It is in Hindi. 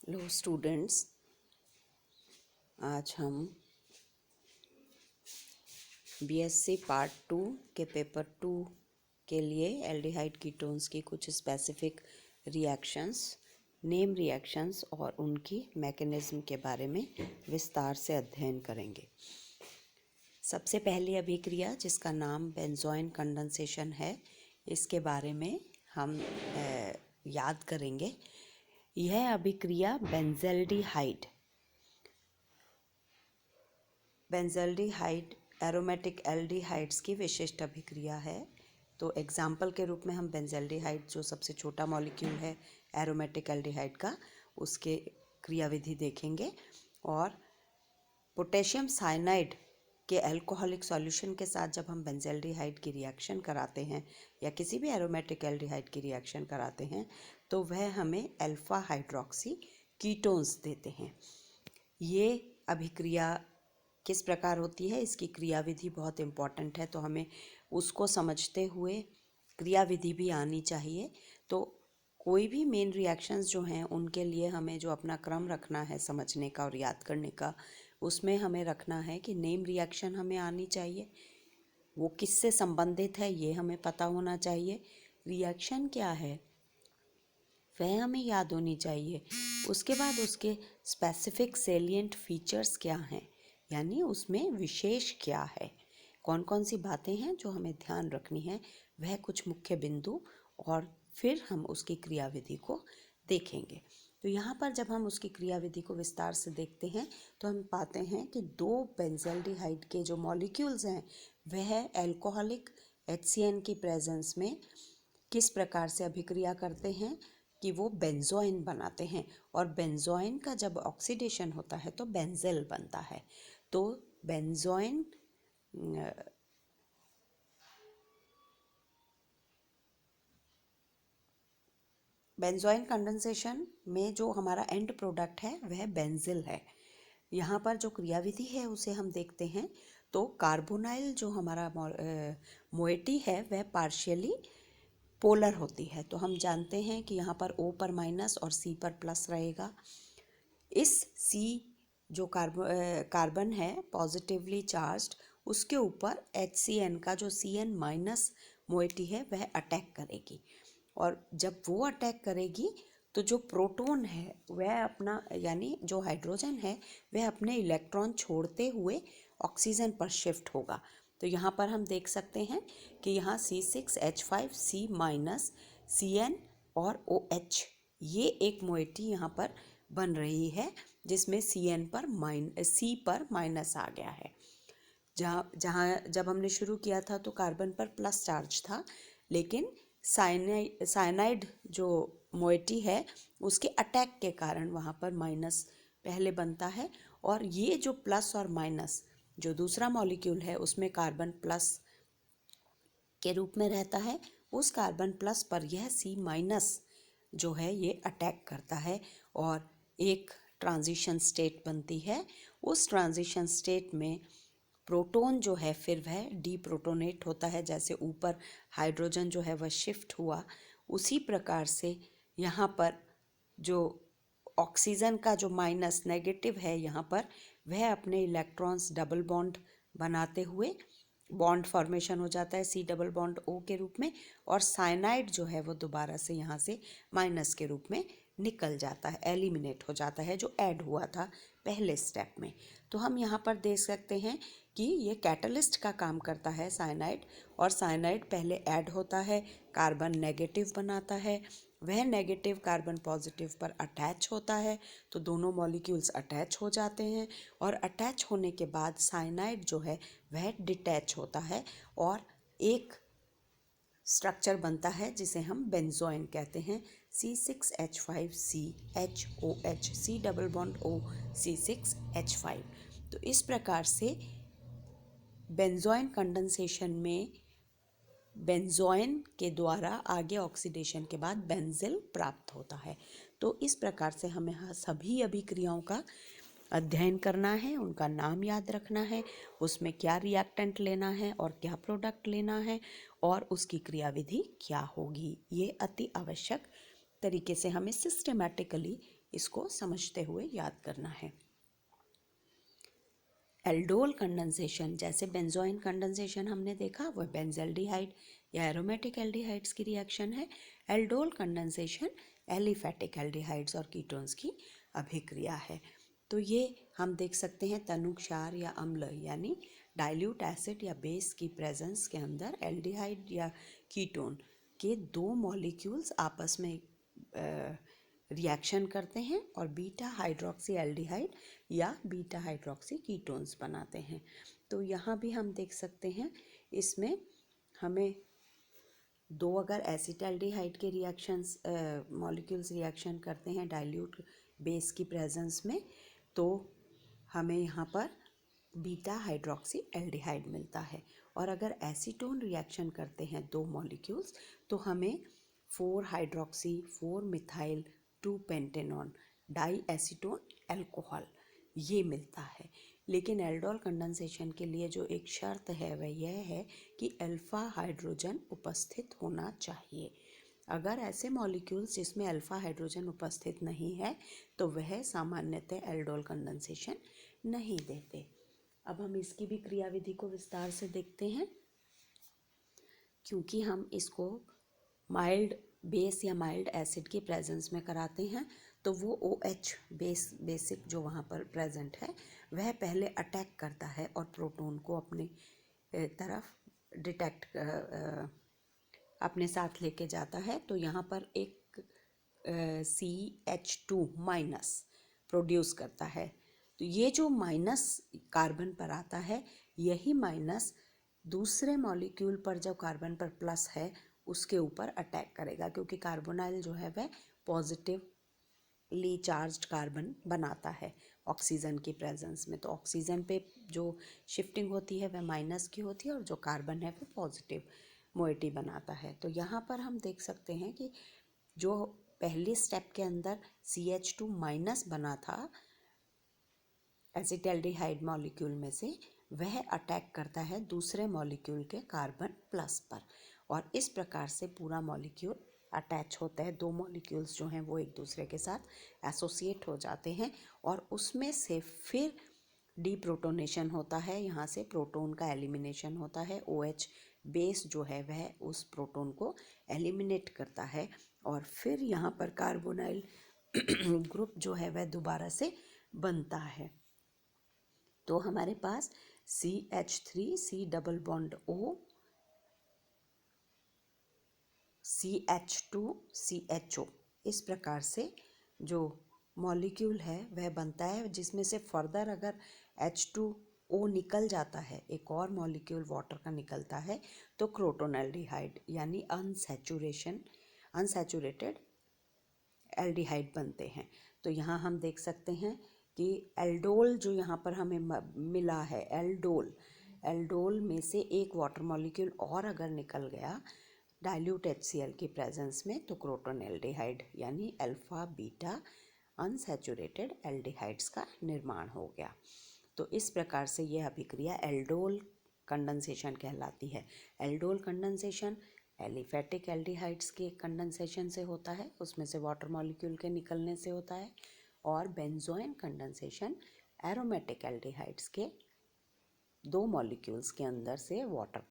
हेलो स्टूडेंट्स, आज हम बीएससी पार्ट 2 के पेपर 2 के लिए एल्डिहाइड कीटोन्स की कुछ स्पेसिफिक रिएक्शंस, नेम रिएक्शंस और उनकी मैकेनिज्म के बारे में विस्तार से अध्ययन करेंगे। सबसे पहली अभिक्रिया जिसका नाम बेंजोइन कंडेंसेशन है, इसके बारे में हम याद करेंगे। यह अभिक्रिया बेंजल्डिहाइड एरोमेटिक एल्डिहाइड्स की विशिष्ट अभिक्रिया है। तो एग्जाम्पल के रूप में हम बेंजल्डिहाइड, जो सबसे छोटा मॉलिक्यूल है एरोमेटिक एल्डिहाइड का, उसके क्रियाविधि देखेंगे। और पोटेशियम साइनाइड के अल्कोहलिक सॉल्यूशन के साथ जब हम बेंजल्डिहाइड की रिएक्शन कराते हैं या किसी भी एरोमेटिक एल्डिहाइड की रिएक्शन कराते हैं तो वह हमें अल्फा हाइड्रोक्सी कीटोन्स देते हैं। ये अभिक्रिया किस प्रकार होती है, इसकी क्रियाविधि बहुत इम्पॉर्टेंट है, तो हमें उसको समझते हुए क्रियाविधि भी आनी चाहिए। तो कोई भी मेन रिएक्शंस जो हैं उनके लिए हमें जो अपना क्रम रखना है समझने का और याद करने का, उसमें हमें रखना है कि नेम रिएक्शन हमें आनी चाहिए, वो किससे संबंधित है ये हमें पता होना चाहिए, रिएक्शन क्या है वह हमें याद होनी चाहिए। उसके बाद उसके स्पेसिफिक सेलिएंट फीचर्स क्या हैं, यानी उसमें विशेष क्या है, कौन कौन सी बातें हैं जो हमें ध्यान रखनी है, वह कुछ मुख्य बिंदु, और फिर हम उसकी क्रियाविधि को देखेंगे। तो यहाँ पर जब हम उसकी क्रियाविधि को विस्तार से देखते हैं तो हम पाते हैं कि दो बेंजल्डिहाइड के जो मॉलिक्यूल्स हैं वह अल्कोहलिक HCN की प्रेजेंस में किस प्रकार से अभिक्रिया करते हैं कि वो बेंजोइन बनाते हैं, और बेंजोइन का जब ऑक्सीडेशन होता है तो बेंजेल बनता है। तो बेंजोइन कंडेंसेशन में जो हमारा एंड प्रोडक्ट है वह बेंजिल है। यहाँ पर जो क्रियाविधि है उसे हम देखते हैं। तो कार्बोनाइल जो हमारा मोइटी है वह पार्शियली पोलर होती है, तो हम जानते हैं कि यहाँ पर O पर माइनस और C पर प्लस रहेगा। इस C जो कार्बन है पॉजिटिवली चार्ज्ड, उसके ऊपर HCN का जो CN माइनस मोइटी है वह अटैक करेगी, और जब वो अटैक करेगी तो जो प्रोटॉन है वह अपना, यानी जो हाइड्रोजन है वह अपने इलेक्ट्रॉन छोड़ते हुए ऑक्सीजन पर शिफ्ट होगा। तो यहाँ पर हम देख सकते हैं कि यहाँ C6H5C माइनस CN और OH, ये एक मोइटी यहाँ पर बन रही है जिसमें C पर माइनस आ गया है। जहाँ जब हमने शुरू किया था तो कार्बन पर प्लस चार्ज था, लेकिन साइनाइड जो मोइटी है उसके अटैक के कारण वहाँ पर माइनस पहले बनता है, और ये जो प्लस और माइनस जो दूसरा मॉलिक्यूल है उसमें कार्बन प्लस के रूप में रहता है, उस कार्बन प्लस पर यह C माइनस जो है ये अटैक करता है और एक ट्रांजिशन स्टेट बनती है। उस ट्रांजिशन स्टेट में प्रोटॉन जो है फिर वह डीप्रोटोनेट होता है। जैसे ऊपर हाइड्रोजन जो है वह शिफ्ट हुआ, उसी प्रकार से यहाँ पर जो ऑक्सीजन का जो माइनस नेगेटिव है यहाँ पर वह अपने इलेक्ट्रॉन्स डबल बॉन्ड बनाते हुए बॉन्ड फॉर्मेशन हो जाता है C डबल बॉन्ड O के रूप में, और साइनाइड जो है वो दोबारा से यहाँ से माइनस के रूप में निकल जाता है, एलिमिनेट हो जाता है, जो ऐड हुआ था पहले स्टेप में। तो हम यहाँ पर देख सकते हैं कि ये कैटलिस्ट का काम करता है साइनाइड, और साइनाइड पहले ऐड होता है, कार्बन नेगेटिव बनाता है, वह नेगेटिव कार्बन पॉजिटिव पर अटैच होता है, तो दोनों मॉलिक्यूल्स अटैच हो जाते हैं, और अटैच होने के बाद साइनाइड जो है वह डिटैच होता है और एक स्ट्रक्चर बनता है जिसे हम बेंजोइन कहते हैं। C6H5CHOH, C double bond O, C6H5। तो इस प्रकार से बेंजोइन कंडेंसेशन में बेंजोइन के द्वारा आगे ऑक्सीडेशन के बाद बेंजिल प्राप्त होता है। तो इस प्रकार से हमें सभी अभिक्रियाओं का अध्ययन करना है, उनका नाम याद रखना है, उसमें क्या रिएक्टेंट लेना है और क्या प्रोडक्ट लेना है, और उसकी क्रियाविधि क्या होगी। ये अति आवश्यक तरीके से हमें सिस्टेमैटिकली इसको समझते हुए याद करना है। एल्डोल कंडेंसेशन, जैसे बेंजोइन कंडेंसेशन हमने देखा, वह बेंजल्डिहाइड या एरोमेटिक एल्डिहाइड्स की रिएक्शन है। एल्डोल कंडेंसेशन एलिफेटिक एल्डिहाइड्स और कीटोन्स की अभिक्रिया है। तो ये हम देख सकते हैं तनु क्षार या अम्ल यानी डाइल्यूट एसिड या बेस की प्रेजेंस के अंदर एल्डिहाइड या कीटोन के दो मॉलिक्यूल्स आपस में रिएक्शन करते हैं और बीटा हाइड्रोक्सी एल्डिहाइड या बीटा हाइड्रोक्सी कीटोन्स बनाते हैं। तो यहाँ भी हम देख सकते हैं, इसमें हमें दो अगर एसिटाल्डिहाइड के रिएक्शंस मॉलिक्यूल्स रिएक्शन करते हैं डाइल्यूट बेस की प्रेजेंस में, तो हमें यहाँ पर बीटा हाइड्रोक्सी एल्डिहाइड मिलता है। और अगर एसीटोन रिएक्शन करते हैं दो मॉलिक्यूल्स, तो हमें 4 hydroxy 4 methyl 2 pentanone di acetone alcohol ये मिलता है। लेकिन एल्डोल कंडेंसेशन के लिए जो एक शर्त है वह यह है कि अल्फा हाइड्रोजन उपस्थित होना चाहिए। अगर ऐसे मॉलिक्यूल्स जिसमें अल्फा हाइड्रोजन उपस्थित नहीं है तो वह सामान्यतः एल्डोल कंडेंसेशन नहीं देते। अब हम इसकी भी क्रियाविधि को विस्तार से देखते हैं। क्योंकि हम इसको माइल्ड बेस या माइल्ड एसिड की प्रेजेंस में कराते हैं, तो वो OH बेसिक जो वहाँ पर प्रेजेंट है वह पहले अटैक करता है और प्रोटॉन को अपने तरफ डिटेक्ट अपने साथ लेके जाता है। तो यहाँ पर एक CH2 माइनस प्रोड्यूस करता है। तो ये जो माइनस कार्बन पर आता है, यही माइनस दूसरे मॉलिक्यूल पर जो कार्बन पर प्लस है उसके ऊपर अटैक करेगा, क्योंकि कार्बोनाइल जो है वह पॉजिटिवली चार्ज्ड कार्बन बनाता है ऑक्सीजन की प्रेजेंस में। तो ऑक्सीजन पे जो शिफ्टिंग होती है वह माइनस की होती है और जो कार्बन है वो पॉजिटिव मोइटी बनाता है। तो यहाँ पर हम देख सकते हैं कि जो पहली स्टेप के अंदर CH2 माइनस बना था एसिटाल्डिहाइड मॉलिक्यूल में से, वह अटैक करता है दूसरे मॉलिक्यूल के कार्बन प्लस पर, और इस प्रकार से पूरा मॉलिक्यूल अटैच होता है। दो मॉलिक्यूल्स जो हैं वो एक दूसरे के साथ एसोसिएट हो जाते हैं और उसमें से फिर डीप्रोटोनेशन होता है। यहाँ से प्रोटॉन का एलिमिनेशन होता है। OH बेस जो है वह उस प्रोटॉन को एलिमिनेट करता है और फिर यहाँ पर कार्बोनाइल ग्रुप जो है वह दोबारा से बनता है। तो हमारे पास CH3 C double bond O CH2 CHO इस प्रकार से जो मॉलिक्यूल है वह बनता है, जिसमें से फर्दर अगर H2O निकल जाता है, एक और मॉलिक्यूल वाटर का निकलता है, तो क्रोटोनल्डिहाइड यानी अनसैचुरेटेड एल्डिहाइड बनते हैं। तो यहाँ हम देख सकते हैं कि एल्डोल जो यहाँ पर हमें मिला है, एल्डोल में से एक वाटर मॉलिक्यूल और अगर निकल गया डाइल्यूट HCl की प्रेजेंस में, तो क्रोटोनल्डिहाइड यानी अल्फा बीटा अनसैचुरेटेड एल्डिहाइड्स का निर्माण हो गया। तो इस प्रकार से यह अभिक्रिया एल्डोल कंडेंसेशन कहलाती है। एल्डोल कंडेंसेशन एलिफेटिक एल्डिहाइड्स के कंडेंसेशन से होता है, उसमें से वाटर मॉलिक्यूल के निकलने से होता है, और बेंजोइन कंडेंसेशन एरोमेटिक एल्डिहाइड्स के दो मॉलिक्यूल्स के अंदर से वाटर